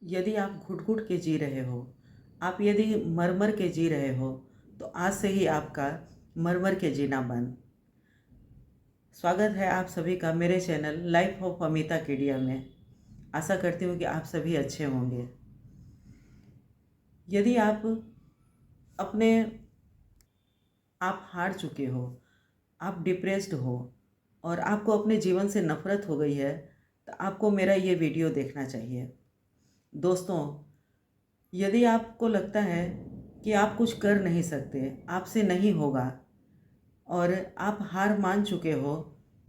यदि आप घुट-घुट के जी रहे हो, आप यदि मर-मर के जी रहे हो, तो आज से ही आपका मर-मर के जीना बंद। स्वागत है आप सभी का मेरे channel life of Amita Kedia में। आशा करती हूँ कि आप सभी अच्छे होंगे। यदि अपने आप हार चुके हो, आप डिप्रेस्ड हो और आपको अपने जीवन से नफ़रत हो गई है, तो आपको मेरा ये वीडियो देखना चाहिए। दोस्तों, यदि आपको लगता है कि आप कुछ कर नहीं सकते, आपसे नहीं होगा और आप हार मान चुके हो,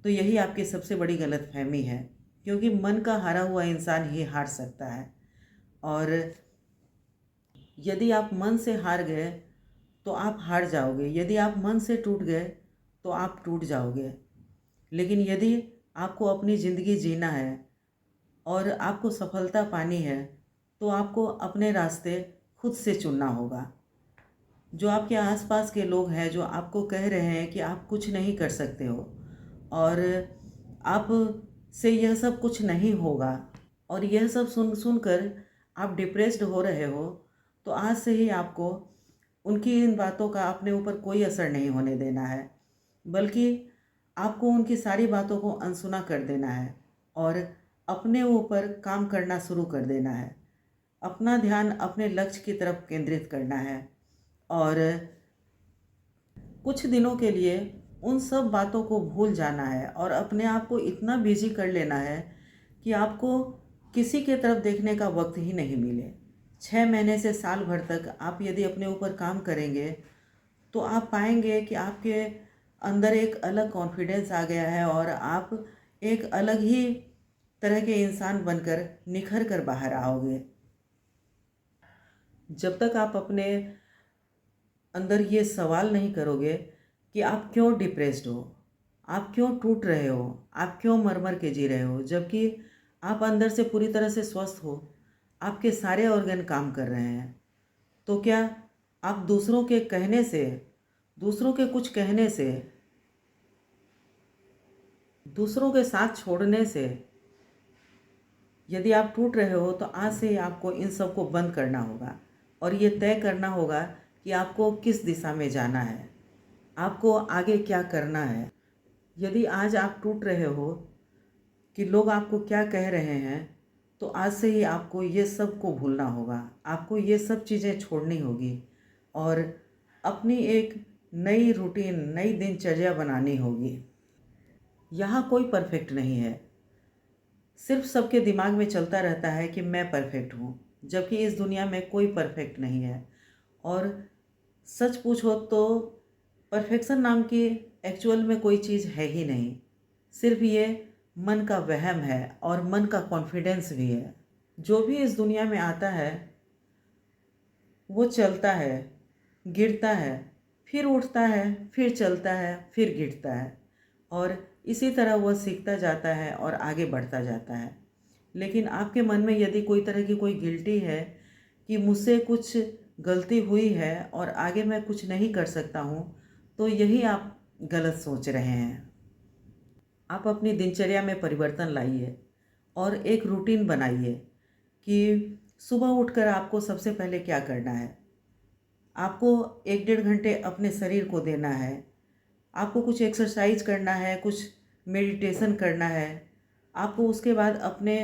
तो यही आपकी सबसे बड़ी गलतफ़हमी है, क्योंकि मन का हारा हुआ इंसान ही हार सकता है। और यदि आप मन से हार गए, तो आप हार जाओगे। यदि आप मन से टूट गए, तो आप टूट जाओगे। लेकिन यदि आपको अपनी ज़िंदगी जीना है और आपको सफलता पानी है, तो आपको अपने रास्ते खुद से चुनना होगा। जो आपके आसपास के लोग हैं, जो आपको कह रहे हैं कि आप कुछ नहीं कर सकते हो और आप से यह सब कुछ नहीं होगा और यह सब सुन सुनकर आप डिप्रेस्ड हो रहे हो, तो आज से ही आपको उनकी इन बातों का अपने ऊपर कोई असर नहीं होने देना है, बल्कि आपको उनकी सारी बातों को अनसुना कर देना है और अपने ऊपर काम करना शुरू कर देना है। अपना ध्यान अपने लक्ष्य की तरफ केंद्रित करना है और कुछ दिनों के लिए उन सब बातों को भूल जाना है और अपने आप को इतना बिजी कर लेना है कि आपको किसी के तरफ देखने का वक्त ही नहीं मिले। 6 महीने से साल भर तक आप यदि अपने ऊपर काम करेंगे, तो आप पाएंगे कि आपके अंदर एक अलग कॉन्फिडेंस आ गया है और आप एक अलग ही तरह के इंसान बनकर निखर कर बाहर आओगे। जब तक आप अपने अंदर ये सवाल नहीं करोगे कि आप क्यों डिप्रेस्ड हो, आप क्यों टूट रहे हो, आप क्यों मर-मर के जी रहे हो, जबकि आप अंदर से पूरी तरह से स्वस्थ हो, आपके सारे ऑर्गन काम कर रहे हैं। तो क्या आप दूसरों के कहने से, दूसरों के कुछ कहने से, दूसरों के साथ छोड़ने से यदि आप टूट रहे हो, तो आज से ही आपको इन सब को बंद करना होगा और ये तय करना होगा कि आपको किस दिशा में जाना है, आपको आगे क्या करना है। यदि आज आप टूट रहे हो कि लोग आपको क्या कह रहे हैं, तो आज से ही आपको ये सब को भूलना होगा, आपको ये सब चीज़ें छोड़नी होगी और अपनी एक नई रूटीन, नई दिनचर्या बनानी होगी। यहाँ कोई परफेक्ट नहीं है। सिर्फ सबके दिमाग में चलता रहता है कि मैं परफेक्ट हूँ, जबकि इस दुनिया में कोई परफेक्ट नहीं है। और सच पूछो तो परफेक्शन नाम की एक्चुअल में कोई चीज़ है ही नहीं। सिर्फ ये मन का वहम है और मन का कॉन्फिडेंस भी है। जो भी इस दुनिया में आता है, वो चलता है, गिरता है, फिर उठता है, फिर चलता है, फिर गिरता है और इसी तरह वह सीखता जाता है और आगे बढ़ता जाता है। लेकिन आपके मन में यदि कोई तरह की कोई गिल्टी है कि मुझसे कुछ गलती हुई है और आगे मैं कुछ नहीं कर सकता हूँ, तो यही आप गलत सोच रहे हैं। आप अपनी दिनचर्या में परिवर्तन लाइए और एक रूटीन बनाइए कि सुबह उठकर आपको सबसे पहले क्या करना है। आपको 1 डेढ़ घंटे अपने शरीर को देना है। आपको कुछ एक्सरसाइज करना है, कुछ मेडिटेशन करना है। आपको उसके बाद अपने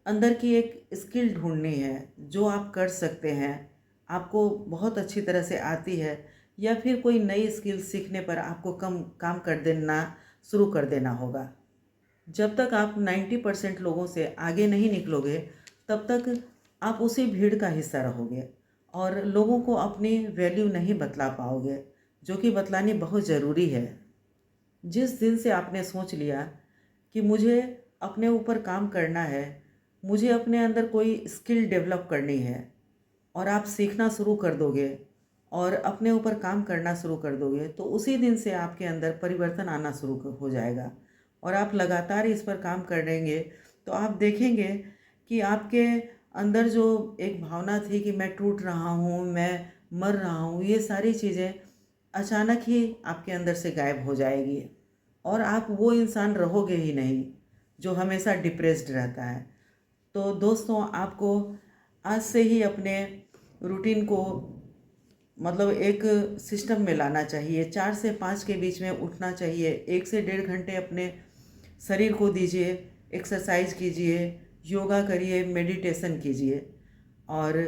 अंदर की एक स्किल ढूँढनी है, जो आप कर सकते हैं, आपको बहुत अच्छी तरह से आती है या फिर कोई नई स्किल सीखने पर आपको कम काम कर देना शुरू कर देना होगा। जब तक आप 90% लोगों से आगे नहीं निकलोगे, तब तक आप उसी भीड़ का हिस्सा रहोगे और लोगों को अपनी वैल्यू नहीं बतला पाओगे, जो कि बतलानी बहुत ज़रूरी है। जिस दिन से आपने सोच लिया कि मुझे अपने ऊपर काम करना है, मुझे अपने अंदर कोई स्किल डेवलप करनी है और आप सीखना शुरू कर दोगे और अपने ऊपर काम करना शुरू कर दोगे, तो उसी दिन से आपके अंदर परिवर्तन आना शुरू हो जाएगा और आप लगातार इस पर काम करेंगे, तो आप देखेंगे कि आपके अंदर जो एक भावना थी कि मैं टूट रहा हूँ, मैं मर रहा हूँ, ये सारी चीज़ें अचानक ही आपके अंदर से गायब हो जाएगी और आप वो इंसान रहोगे ही नहीं जो हमेशा डिप्रेस्ड रहता है। तो दोस्तों, आपको आज से ही अपने रूटीन को मतलब एक सिस्टम में लाना चाहिए। 4 से 5 के बीच में उठना चाहिए। 1 से 1.5 घंटे अपने शरीर को दीजिए, एक्सरसाइज कीजिए, योगा करिए, मेडिटेशन कीजिए और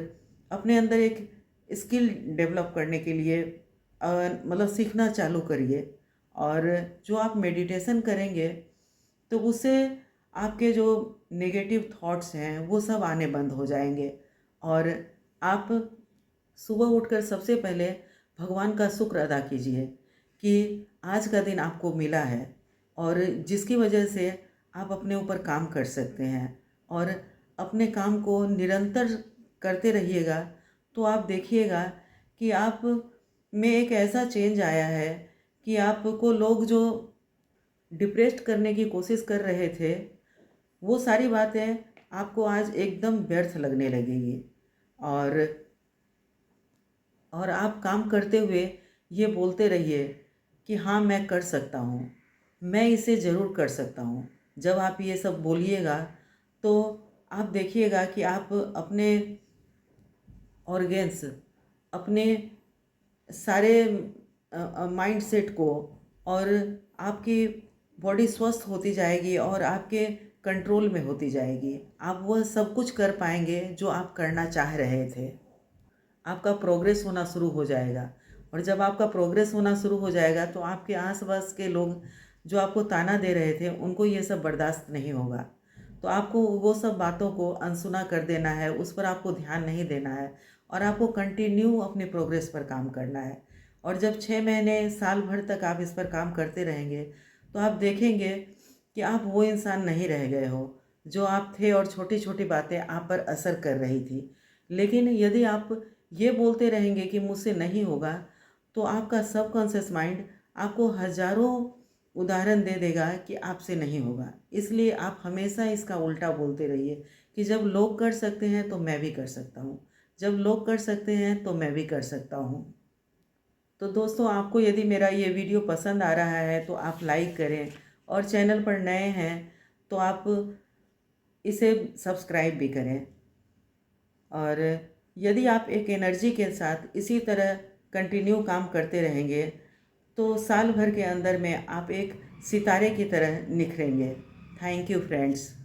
अपने अंदर एक स्किल डेवलप करने के लिए मतलब सीखना चालू करिए। और जो आप मेडिटेशन करेंगे तो उससे आपके जो नेगेटिव थॉट्स हैं वो सब आने बंद हो जाएंगे और आप सुबह उठकर सबसे पहले भगवान का शुक्र अदा कीजिए कि आज का दिन आपको मिला है और जिसकी वजह से आप अपने ऊपर काम कर सकते हैं और अपने काम को निरंतर करते रहिएगा। तो आप देखिएगा कि आप में एक ऐसा चेंज आया है कि आपको लोग जो डिप्रेस्ड करने की कोशिश कर रहे थे वो सारी बातें आपको आज एकदम व्यर्थ लगने लगेगी और आप काम करते हुए ये बोलते रहिए कि हाँ मैं कर सकता हूँ, मैं इसे ज़रूर कर सकता हूँ। जब आप ये सब बोलिएगा तो आप देखिएगा कि आप अपने ऑर्गेन्स, अपने सारे माइंड सेट को और आपकी बॉडी स्वस्थ होती जाएगी और आपके कंट्रोल में होती जाएगी। आप वह सब कुछ कर पाएंगे जो आप करना चाह रहे थे। आपका प्रोग्रेस होना शुरू हो जाएगा और जब आपका प्रोग्रेस होना शुरू हो जाएगा तो आपके आसपास के लोग जो आपको ताना दे रहे थे उनको ये सब बर्दाश्त नहीं होगा। तो आपको वो सब बातों को अनसुना कर देना है, उस पर आपको ध्यान नहीं देना है और आपको कंटिन्यू अपने प्रोग्रेस पर काम करना है। और जब 6 महीने साल भर तक आप इस पर काम करते रहेंगे तो आप देखेंगे कि आप वो इंसान नहीं रह गए हो जो आप थे और छोटी छोटी बातें आप पर असर कर रही थी। लेकिन यदि आप ये बोलते रहेंगे कि मुझसे नहीं होगा तो आपका सबकॉन्शियस माइंड आपको हजारों उदाहरण दे देगा कि आपसे नहीं होगा। इसलिए आप हमेशा इसका उल्टा बोलते रहिए कि जब लोग कर सकते हैं तो मैं भी कर सकता हूँ, जब लोग कर सकते हैं तो मैं भी कर सकता हूँ। तो दोस्तों आपको यदि मेरा ये वीडियो पसंद आ रहा है तो आप लाइक करें और चैनल पर नए हैं तो आप इसे सब्सक्राइब भी करें। और यदि आप एक एनर्जी के साथ इसी तरह कंटिन्यू काम करते रहेंगे तो साल भर के अंदर में आप एक सितारे की तरह निखरेंगे। Thank you friends.